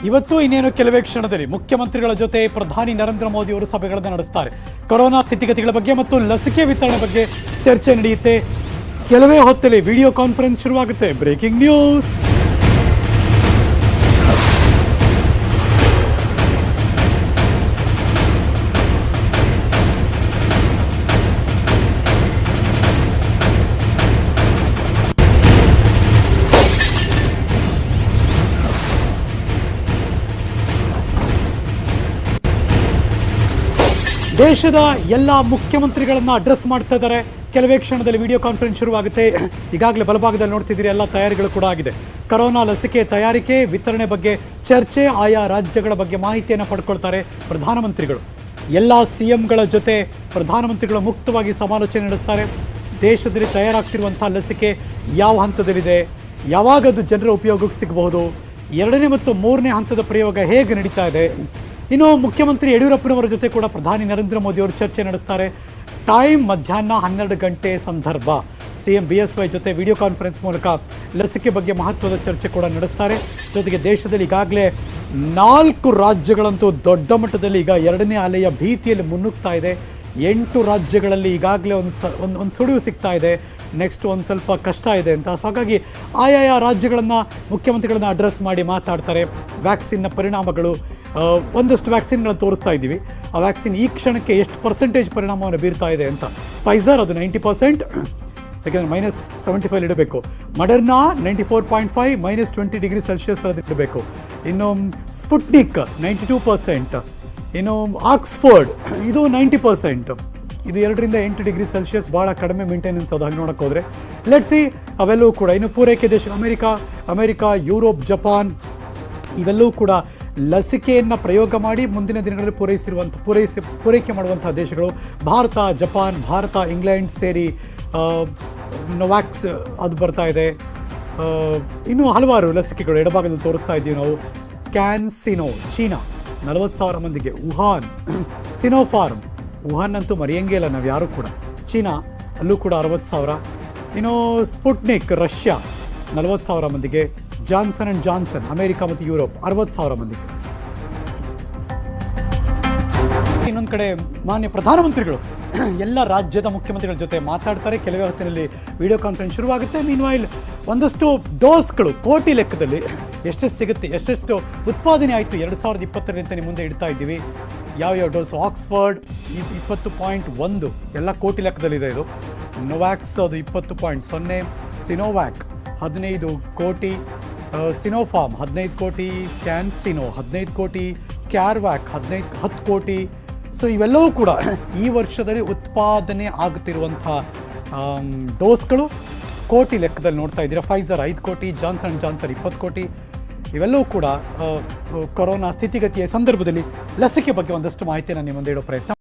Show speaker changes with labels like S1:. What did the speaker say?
S1: ಇವತ್ತು ಇನ್ನೇನು ಕೆಲವೇ ಕ್ಷಣದಲ್ಲಿ ಮುಖ್ಯಮಂತ್ರಿಗಳ ಜೊತೆ ಪ್ರಧಾನಿ ನರೇಂದ್ರ ಮೋದಿ ಅವರು ಸಭೆಗಳನ್ನು ನಡೆಸುತ್ತಾರೆ. ಕೊರೋನಾ ಸ್ಥಿತಿಗತಿಗಳ ಬಗ್ಗೆ ಮತ್ತು ಲಸಿಕೆ ವಿತರಣೆ ಬಗ್ಗೆ ಚರ್ಚೆ ನಡೆಯುತ್ತೆ. ಕೆಲವೇ ಹೊತ್ತಲ್ಲಿ ವಿಡಿಯೋ ಕಾನ್ಫರೆನ್ಸ್ ಶುರುವಾಗುತ್ತೆ. Breaking news. ದೇಶದ ಎಲ್ಲ ಮುಖ್ಯಮಂತ್ರಿಗಳನ್ನ ಅಡ್ರೆಸ್ ಮಾಡ್ತಾ ಇದ್ದಾರೆ. ಕೆಲವೇ ಕ್ಷಣದಲ್ಲಿ ವಿಡಿಯೋ ಕಾನ್ಫರೆನ್ಸ್ ಶುರುವಾಗುತ್ತೆ. ಈಗಾಗಲೇ ಬಲಭಾಗದಲ್ಲಿ ನೋಡ್ತಿದ್ದೀರಿ, ಎಲ್ಲ ತಯಾರಿಗಳು ಕೂಡ ಆಗಿದೆ. ಕೊರೋನಾ ಲಸಿಕೆ ತಯಾರಿಕೆ ವಿತರಣೆ ಬಗ್ಗೆ ಚರ್ಚೆ, ಆಯಾ ರಾಜ್ಯಗಳ ಬಗ್ಗೆ ಮಾಹಿತಿಯನ್ನು ಪಡ್ಕೊಳ್ತಾರೆ ಪ್ರಧಾನಮಂತ್ರಿಗಳು. ಎಲ್ಲ CMಗಳ ಜೊತೆ ಪ್ರಧಾನಮಂತ್ರಿಗಳು ಮುಕ್ತವಾಗಿ ಸಮಾಲೋಚನೆ ನಡೆಸ್ತಾರೆ. ದೇಶದಲ್ಲಿ ತಯಾರಾಗ್ತಿರುವಂಥ ಲಸಿಕೆ ಯಾವ ಹಂತದಲ್ಲಿದೆ, ಯಾವಾಗ ಅದು ಜನರ ಉಪಯೋಗಕ್ಕೆ ಸಿಗಬಹುದು, 2ನೇ ಮತ್ತು 3ನೇ ಹಂತದ ಪ್ರಯೋಗ ಹೇಗೆ ನಡೀತಾ ಇದೆ. ಇನ್ನು ಮುಖ್ಯಮಂತ್ರಿ ಯಡಿಯೂರಪ್ಪನವರ ಜೊತೆ ಕೂಡ ಪ್ರಧಾನಿ ನರೇಂದ್ರ ಮೋದಿ ಅವರು ಚರ್ಚೆ ನಡೆಸ್ತಾರೆ. ಟೈಮ್ ಮಧ್ಯಾಹ್ನ 12 ಗಂಟೆ ಸಂದರ್ಭ. CM BSY ಜೊತೆ ವಿಡಿಯೋ ಕಾನ್ಫರೆನ್ಸ್ ಮೂಲಕ ಲಸಿಕೆ ಬಗ್ಗೆ ಮಹತ್ವದ ಚರ್ಚೆ ಕೂಡ ನಡೆಸ್ತಾರೆ. ಜೊತೆಗೆ ದೇಶದಲ್ಲಿ ಈಗಾಗಲೇ 4 ರಾಜ್ಯಗಳಂತೂ ದೊಡ್ಡ ಮಟ್ಟದಲ್ಲಿ ಈಗ 2ನೇ ಅಲೆಯ ಭೀತಿಯಲ್ಲಿ ಮುನ್ನುಗ್ತಾ ಇದೆ. 8 ರಾಜ್ಯಗಳಲ್ಲಿ ಈಗಾಗಲೇ ಒಂದು ಸುಳಿವು ಸಿಗ್ತಾ ಇದೆ. ನೆಕ್ಸ್ಟ್ ಒಂದು ಸ್ವಲ್ಪ ಕಷ್ಟ ಇದೆ ಅಂತ. ಸೊ ಹಾಗಾಗಿ ಆಯಾಯ ರಾಜ್ಯಗಳನ್ನು ಮುಖ್ಯಮಂತ್ರಿಗಳನ್ನ ಅಡ್ರೆಸ್ ಮಾಡಿ ಮಾತಾಡ್ತಾರೆ. ವ್ಯಾಕ್ಸಿನ್ನ ಪರಿಣಾಮಗಳು, ಒಂದಷ್ಟು ವ್ಯಾಕ್ಸಿನ್ಗಳನ್ನು ತೋರಿಸ್ತಾ ಇದ್ದೀವಿ. ಆ ವ್ಯಾಕ್ಸಿನ್ ಈ ಕ್ಷಣಕ್ಕೆ ಎಷ್ಟು ಪರ್ಸೆಂಟೇಜ್ ಪರಿಣಾಮವನ್ನು ಬೀರ್ತಾ ಇದೆ ಅಂತ. ಫೈಸರ್ ಅದು 90%, ಯಾಕೆಂದರೆ -75 ಇಡಬೇಕು. ಮಡರ್ನಾ 94.5 -20 ಡಿಗ್ರಿ ಸೆಲ್ಸಿಯಸ್ ಅದು ಇಡಬೇಕು. ಇನ್ನು ಸ್ಪುಟ್ನಿಕ್ 92%, ಇನ್ನು ಆಕ್ಸ್ಫರ್ಡ್ ಇದು 90%. ಇದು 2ರಿಂದ 8 ಡಿಗ್ರಿ ಸೆಲ್ಸಿಯಸ್, ಭಾಳ ಕಡಿಮೆ ಮೇಂಟೆನೆನ್ಸ್ ಅದು. ಹಾಗೆ ನೋಡೋಕೆ ಹೋದರೆ ಲೆಟ್ಸಿ ಅವೆಲ್ಲವೂ ಕೂಡ. ಇನ್ನು ಪೂರೈಕೆ ದೇಶ ಅಮೆರಿಕಾ, ಯುರೋಪ್, ಜಪಾನ್ ಇವೆಲ್ಲವೂ ಕೂಡ ಲಸಿಕೆಯನ್ನು ಪ್ರಯೋಗ ಮಾಡಿ ಮುಂದಿನ ದಿನಗಳಲ್ಲಿ ಪೂರೈಕೆ ಮಾಡುವಂಥ ದೇಶಗಳು. ಭಾರತ, ಇಂಗ್ಲೆಂಡ್ ಸೇರಿ ನೋವ್ಯಾಕ್ಸ್ ಅದು ಬರ್ತಾ ಇದೆ. ಇನ್ನೂ ಹಲವಾರು ಲಸಿಕೆಗಳು ಎಡಭಾಗದಲ್ಲಿ ತೋರಿಸ್ತಾ ಇದ್ದೀವಿ ನಾವು. ಕ್ಯಾನ್ಸಿನೋ ಚೀನಾ 40,000 ಮಂದಿಗೆ. ವುಹಾನ್ ಸಿನೋಫಾರ್ಮ್, ವುಹಾನ್ ಅಂತೂ ಮರೆಯಂಗೇ ಇಲ್ಲ ನಾವು ಯಾರೂ ಕೂಡ. ಚೀನಾ ಅಲ್ಲೂ ಕೂಡ 60,000. ಇನ್ನು ಸ್ಪುಟ್ನಿಕ್ ರಷ್ಯಾ 40,000 ಮಂದಿಗೆ. ಜಾನ್ಸನ್ ಅಮೆರಿಕ ಮತ್ತು ಯುರೋಪ್ 60,000 ಮಂದಿಗೆ. ಇನ್ನೊಂದು ಕಡೆ ಮಾನ್ಯ ಪ್ರಧಾನಮಂತ್ರಿಗಳು ಎಲ್ಲ ರಾಜ್ಯದ ಮುಖ್ಯಮಂತ್ರಿಗಳ ಜೊತೆ ಮಾತಾಡ್ತಾರೆ. ಕೆಲವೇ ಹೊತ್ತಿನಲ್ಲಿ ವಿಡಿಯೋ ಕಾನ್ಫರೆನ್ಸ್ ಶುರುವಾಗುತ್ತೆ. ಮೀನ್ವೈಲ್ ಒಂದಷ್ಟು ಡೋಸ್ಗಳು ಕೋಟಿ ಲೆಕ್ಕದಲ್ಲಿ ಎಷ್ಟೆಷ್ಟು ಸಿಗುತ್ತೆ, ಎಷ್ಟೆಷ್ಟು ಉತ್ಪಾದನೆ ಆಯಿತು 2020ರಿಂದ ನಿಮ್ಮ ಮುಂದೆ ಇಡ್ತಾ ಇದ್ದೀವಿ. ಯಾವ್ಯಾವ ಡೋಸ್. ಆಕ್ಸ್ಫರ್ಡ್ 20.1 ಎಲ್ಲ ಕೋಟಿ ಲೆಕ್ಕದಲ್ಲಿದೆ ಇದು. ನೋವ್ಯಾಕ್ಸ್ ಅದು 20.0, ಸಿನೋವ್ಯಾಕ್ 15 ಕೋಟಿ, ಸಿನೋಫಾರ್ಮ್ 15 ಕೋಟಿ, ಕ್ಯಾನ್ಸಿನೋ 15 ಕೋಟಿ, ಕ್ಯಾರ್ವ್ಯಾಕ್ 10 ಕೋಟಿ. ಸೊ ಇವೆಲ್ಲವೂ ಕೂಡ ಈ ವರ್ಷದಲ್ಲಿ ಉತ್ಪಾದನೆ ಆಗುತ್ತಿರುವಂಥ ಡೋಸ್ಗಳು ಕೋಟಿ ಲೆಕ್ಕದಲ್ಲಿ ನೋಡ್ತಾ ಇದ್ದೀರಾ. ಫೈಸರ್ 5 ಕೋಟಿ, ಜಾನ್ಸನ್ 20 ಕೋಟಿ. ಇವೆಲ್ಲವೂ ಕೂಡ ಕೊರೋನಾ ಸ್ಥಿತಿಗತಿಯ ಸಂದರ್ಭದಲ್ಲಿ ಲಸಿಕೆ ಬಗ್ಗೆ ಒಂದಷ್ಟು ಮಾಹಿತಿಯನ್ನು ನಿಮ್ಮ ಮುಂದೆ ಇಡೋ ಪ್ರಯತ್ನ